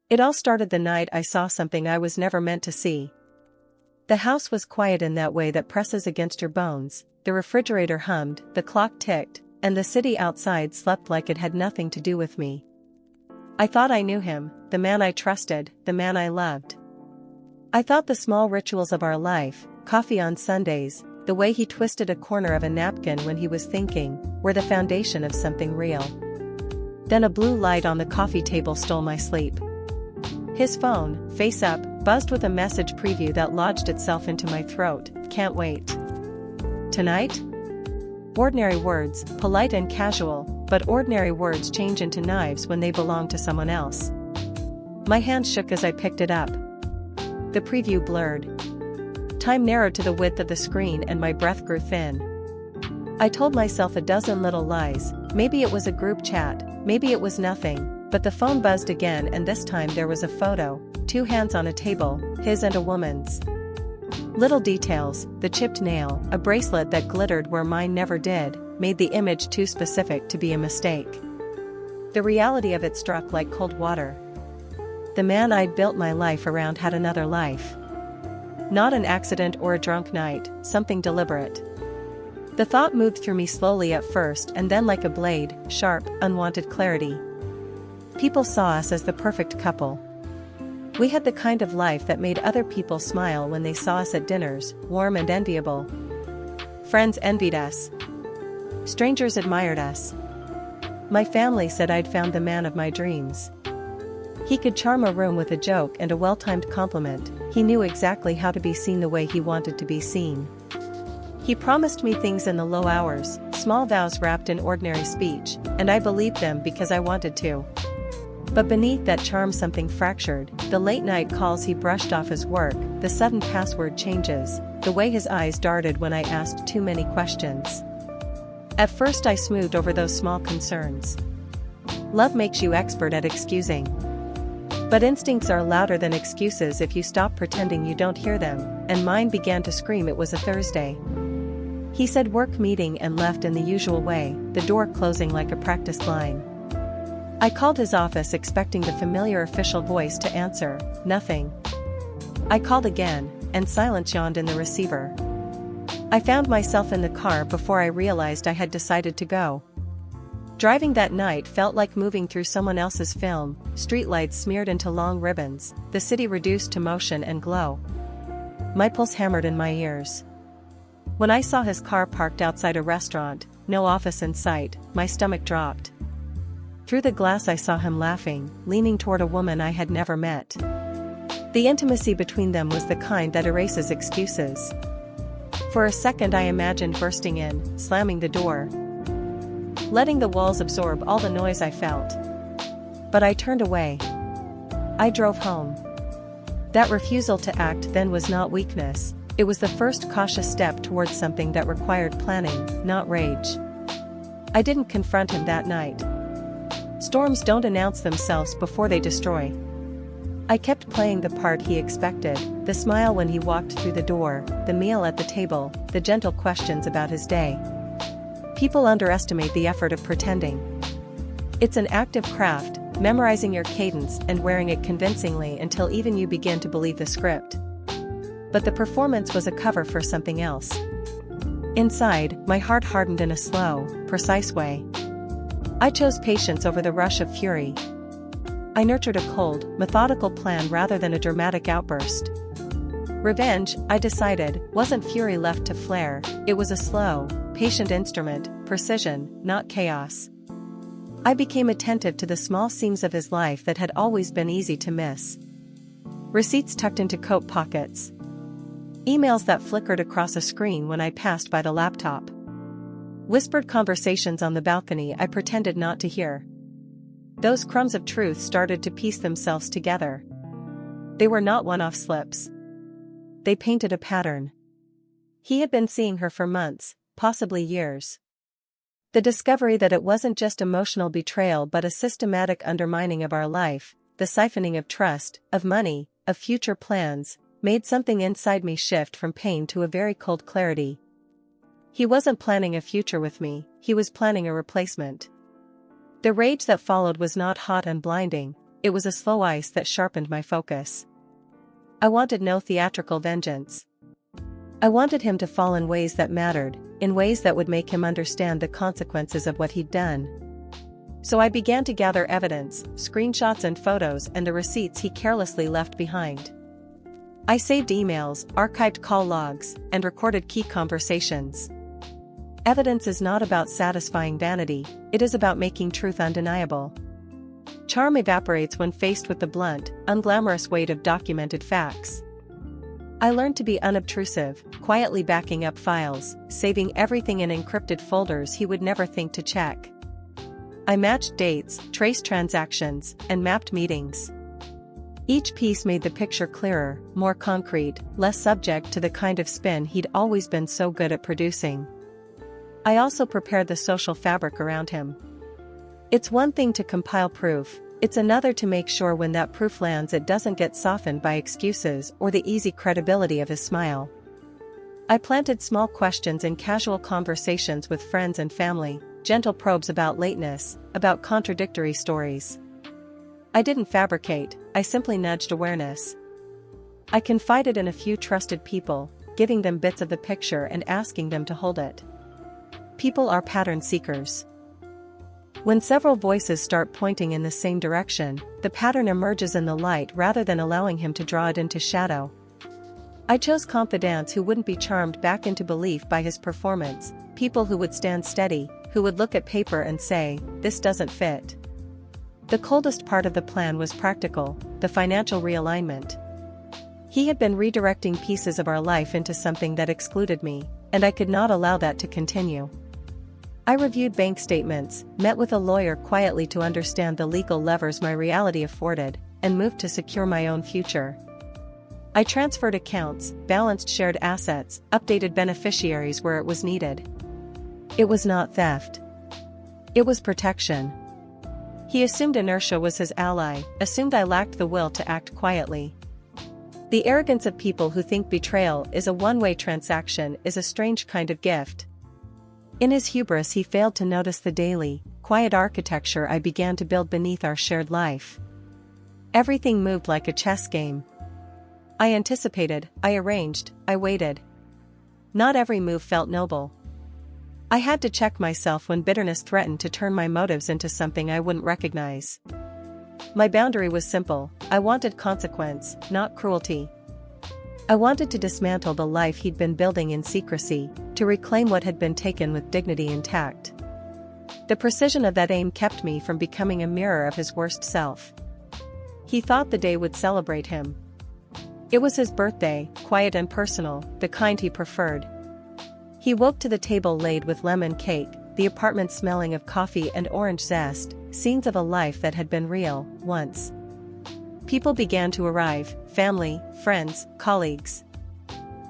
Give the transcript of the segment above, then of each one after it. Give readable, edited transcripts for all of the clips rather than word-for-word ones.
It all started the night I saw something I was never meant to see. The house was quiet in that way that presses against your bones, the refrigerator hummed, the clock ticked, and the city outside slept like it had nothing to do with me. I thought I knew him, the man I trusted, the man I loved. I thought the small rituals of our life, coffee on Sundays, the way he twisted a corner of a napkin when he was thinking, were the foundation of something real. Then a blue light on the coffee table stole my sleep. His phone, face up, buzzed with a message preview that lodged itself into my throat. Can't wait. Tonight? Ordinary words, polite and casual, but ordinary words change into knives when they belong to someone else. My hand shook as I picked it up. The preview blurred. Time narrowed to the width of the screen and my breath grew thin. I told myself a dozen little lies. Maybe it was a group chat, maybe it was nothing. But the phone buzzed again, and this time there was a photo, 2 hands on a table, his and a woman's. Little details, the chipped nail, a bracelet that glittered where mine never did, made the image too specific to be a mistake. The reality of it struck like cold water. The man I'd built my life around had another life. Not an accident or a drunk night, something deliberate. The thought moved through me slowly at first and then like a blade, sharp, unwanted clarity. People saw us as the perfect couple. We had the kind of life that made other people smile when they saw us at dinners, warm and enviable. Friends envied us. Strangers admired us. My family said I'd found the man of my dreams. He could charm a room with a joke and a well-timed compliment. He knew exactly how to be seen the way he wanted to be seen. He promised me things in the low hours, small vows wrapped in ordinary speech, and I believed them because I wanted to. But beneath that charm something fractured, the late-night calls he brushed off his work, the sudden password changes, the way his eyes darted when I asked too many questions. At first I smoothed over those small concerns. Love makes you expert at excusing. But instincts are louder than excuses if you stop pretending you don't hear them, and mine began to scream it was a Thursday. He said work meeting and left in the usual way, the door closing like a practice line. I called his office expecting the familiar official voice to answer, nothing. I called again, and silence yawned in the receiver. I found myself in the car before I realized I had decided to go. Driving that night felt like moving through someone else's film, streetlights smeared into long ribbons, the city reduced to motion and glow. My pulse hammered in my ears. When I saw his car parked outside a restaurant, no office in sight, my stomach dropped. Through the glass I saw him laughing, leaning toward a woman I had never met. The intimacy between them was the kind that erases excuses. For a second I imagined bursting in, slamming the door, letting the walls absorb all the noise I felt. But I turned away. I drove home. That refusal to act then was not weakness, it was the first cautious step towards something that required planning, not rage. I didn't confront him that night. Storms don't announce themselves before they destroy. I kept playing the part he expected, the smile when he walked through the door, the meal at the table, the gentle questions about his day. People underestimate the effort of pretending. It's an active craft, memorizing your cadence and wearing it convincingly until even you begin to believe the script. But the performance was a cover for something else. Inside, my heart hardened in a slow, precise way. I chose patience over the rush of fury. I nurtured a cold, methodical plan rather than a dramatic outburst. Revenge, I decided, wasn't fury left to flare, it was a slow, patient instrument, precision, not chaos. I became attentive to the small seams of his life that had always been easy to miss. Receipts tucked into coat pockets. Emails that flickered across a screen when I passed by the laptop. Whispered conversations on the balcony I pretended not to hear. Those crumbs of truth started to piece themselves together. They were not one-off slips. They painted a pattern. He had been seeing her for months, possibly years. The discovery that it wasn't just emotional betrayal but a systematic undermining of our life, the siphoning of trust, of money, of future plans, made something inside me shift from pain to a very cold clarity. He wasn't planning a future with me, he was planning a replacement. The rage that followed was not hot and blinding, it was a slow ice that sharpened my focus. I wanted no theatrical vengeance. I wanted him to fall in ways that mattered, in ways that would make him understand the consequences of what he'd done. So I began to gather evidence, screenshots and photos and the receipts he carelessly left behind. I saved emails, archived call logs, and recorded key conversations. Evidence is not about satisfying vanity, it is about making truth undeniable. Charm evaporates when faced with the blunt, unglamorous weight of documented facts. I learned to be unobtrusive, quietly backing up files, saving everything in encrypted folders he would never think to check. I matched dates, traced transactions, and mapped meetings. Each piece made the picture clearer, more concrete, less subject to the kind of spin he'd always been so good at producing. I also prepared the social fabric around him. It's one thing to compile proof, it's another to make sure when that proof lands it doesn't get softened by excuses or the easy credibility of his smile. I planted small questions in casual conversations with friends and family, gentle probes about lateness, about contradictory stories. I didn't fabricate, I simply nudged awareness. I confided in a few trusted people, giving them bits of the picture and asking them to hold it. People are pattern seekers. When several voices start pointing in the same direction, the pattern emerges in the light rather than allowing him to draw it into shadow. I chose confidants who wouldn't be charmed back into belief by his performance, people who would stand steady, who would look at paper and say, "This doesn't fit." The coldest part of the plan was practical, the financial realignment. He had been redirecting pieces of our life into something that excluded me, and I could not allow that to continue. I reviewed bank statements, met with a lawyer quietly to understand the legal levers my reality afforded, and moved to secure my own future. I transferred accounts, balanced shared assets, updated beneficiaries where it was needed. It was not theft. It was protection. He assumed inertia was his ally, assumed I lacked the will to act quietly. The arrogance of people who think betrayal is a one-way transaction is a strange kind of gift. In his hubris he failed to notice the daily, quiet architecture I began to build beneath our shared life. Everything moved like a chess game. I anticipated, I arranged, I waited. Not every move felt noble. I had to check myself when bitterness threatened to turn my motives into something I wouldn't recognize. My boundary was simple, I wanted consequence, not cruelty. I wanted to dismantle the life he'd been building in secrecy, to reclaim what had been taken with dignity intact. The precision of that aim kept me from becoming a mirror of his worst self. He thought the day would celebrate him. It was his birthday, quiet and personal, the kind he preferred. He woke to the table laid with lemon cake, the apartment smelling of coffee and orange zest, scenes of a life that had been real, once. People began to arrive, family, friends, colleagues.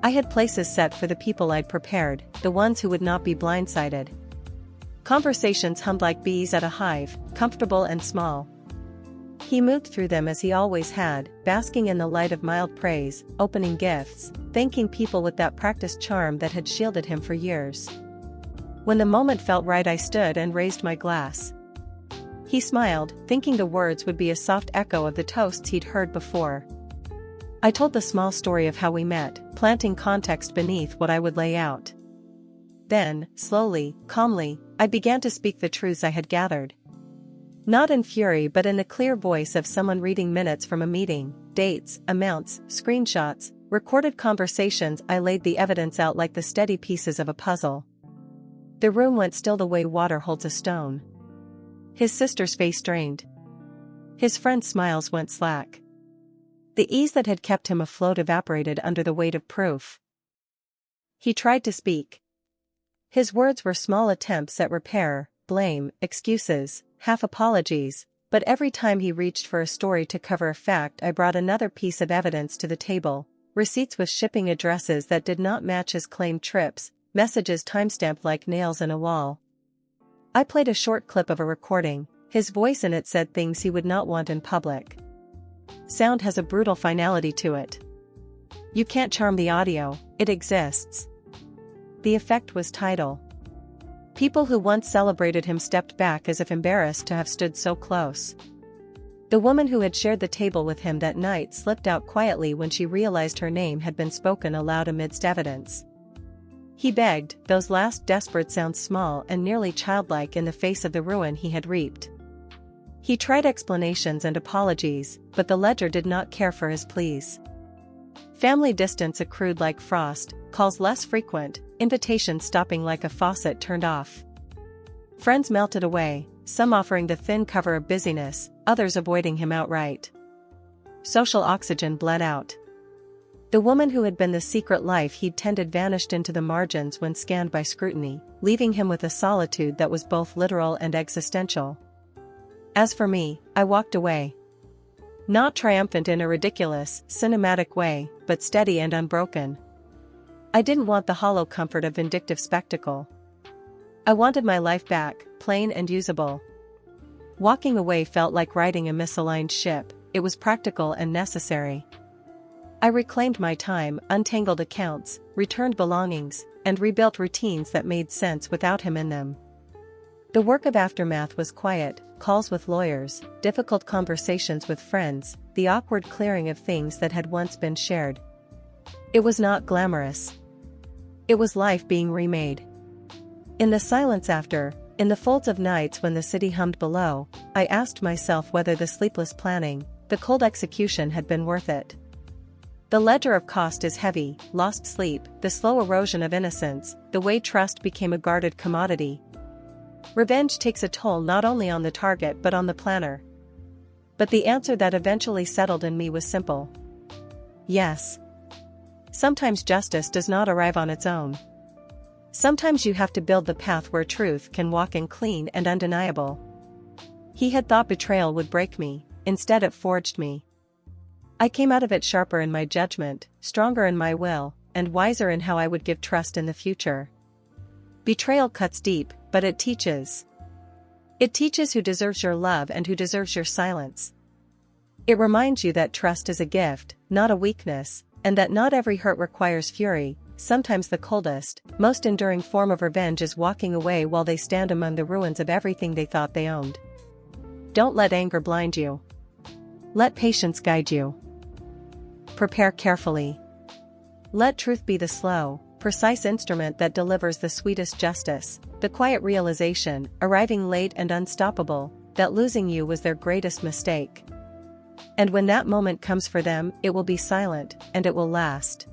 I had places set for the people I'd prepared, the ones who would not be blindsided. Conversations hummed like bees at a hive, comfortable and small. He moved through them as he always had, basking in the light of mild praise, opening gifts, thanking people with that practiced charm that had shielded him for years. When the moment felt right I stood and raised my glass. He smiled, thinking the words would be a soft echo of the toasts he'd heard before. I told the small story of how we met, planting context beneath what I would lay out. Then, slowly, calmly, I began to speak the truths I had gathered. Not in fury but in the clear voice of someone reading minutes from a meeting, dates, amounts, screenshots, recorded conversations. I laid the evidence out like the steady pieces of a puzzle. The room went still the way water holds a stone. His sister's face strained. His friend's smiles went slack. The ease that had kept him afloat evaporated under the weight of proof. He tried to speak. His words were small attempts at repair, blame, excuses, half apologies, but every time he reached for a story to cover a fact I brought another piece of evidence to the table, receipts with shipping addresses that did not match his claimed trips, messages timestamped like nails in a wall. I played a short clip of a recording, his voice in it said things he would not want in public. Sound has a brutal finality to it. You can't charm the audio, it exists. The effect was tidal. People who once celebrated him stepped back as if embarrassed to have stood so close. The woman who had shared the table with him that night slipped out quietly when she realized her name had been spoken aloud amidst evidence. He begged, those last desperate sounds small and nearly childlike in the face of the ruin he had reaped. He tried explanations and apologies, but the ledger did not care for his pleas. Family distance accrued like frost, calls less frequent, invitations stopping like a faucet turned off. Friends melted away, some offering the thin cover of busyness, others avoiding him outright. Social oxygen bled out. The woman who had been the secret life he'd tended vanished into the margins when scanned by scrutiny, leaving him with a solitude that was both literal and existential. As for me, I walked away. Not triumphant in a ridiculous, cinematic way, but steady and unbroken. I didn't want the hollow comfort of vindictive spectacle. I wanted my life back, plain and usable. Walking away felt like riding a misaligned ship, it was practical and necessary. I reclaimed my time, untangled accounts, returned belongings, and rebuilt routines that made sense without him in them. The work of aftermath was quiet, calls with lawyers, difficult conversations with friends, the awkward clearing of things that had once been shared. It was not glamorous. It was life being remade. In the silence after, in the folds of nights when the city hummed below, I asked myself whether the sleepless planning, the cold execution had been worth it. The ledger of cost is heavy, lost sleep, the slow erosion of innocence, the way trust became a guarded commodity. Revenge takes a toll not only on the target but on the planner. But the answer that eventually settled in me was simple. Yes. Sometimes justice does not arrive on its own. Sometimes you have to build the path where truth can walk in clean and undeniable. He had thought betrayal would break me, instead it forged me. I came out of it sharper in my judgment, stronger in my will, and wiser in how I would give trust in the future. Betrayal cuts deep, but it teaches. It teaches who deserves your love and who deserves your silence. It reminds you that trust is a gift, not a weakness, and that not every hurt requires fury. Sometimes the coldest, most enduring form of revenge is walking away while they stand among the ruins of everything they thought they owned. Don't let anger blind you. Let patience guide you. Prepare carefully. Let truth be the slow, precise instrument that delivers the sweetest justice, the quiet realization, arriving late and unstoppable, that losing you was their greatest mistake. And when that moment comes for them, it will be silent, and it will last.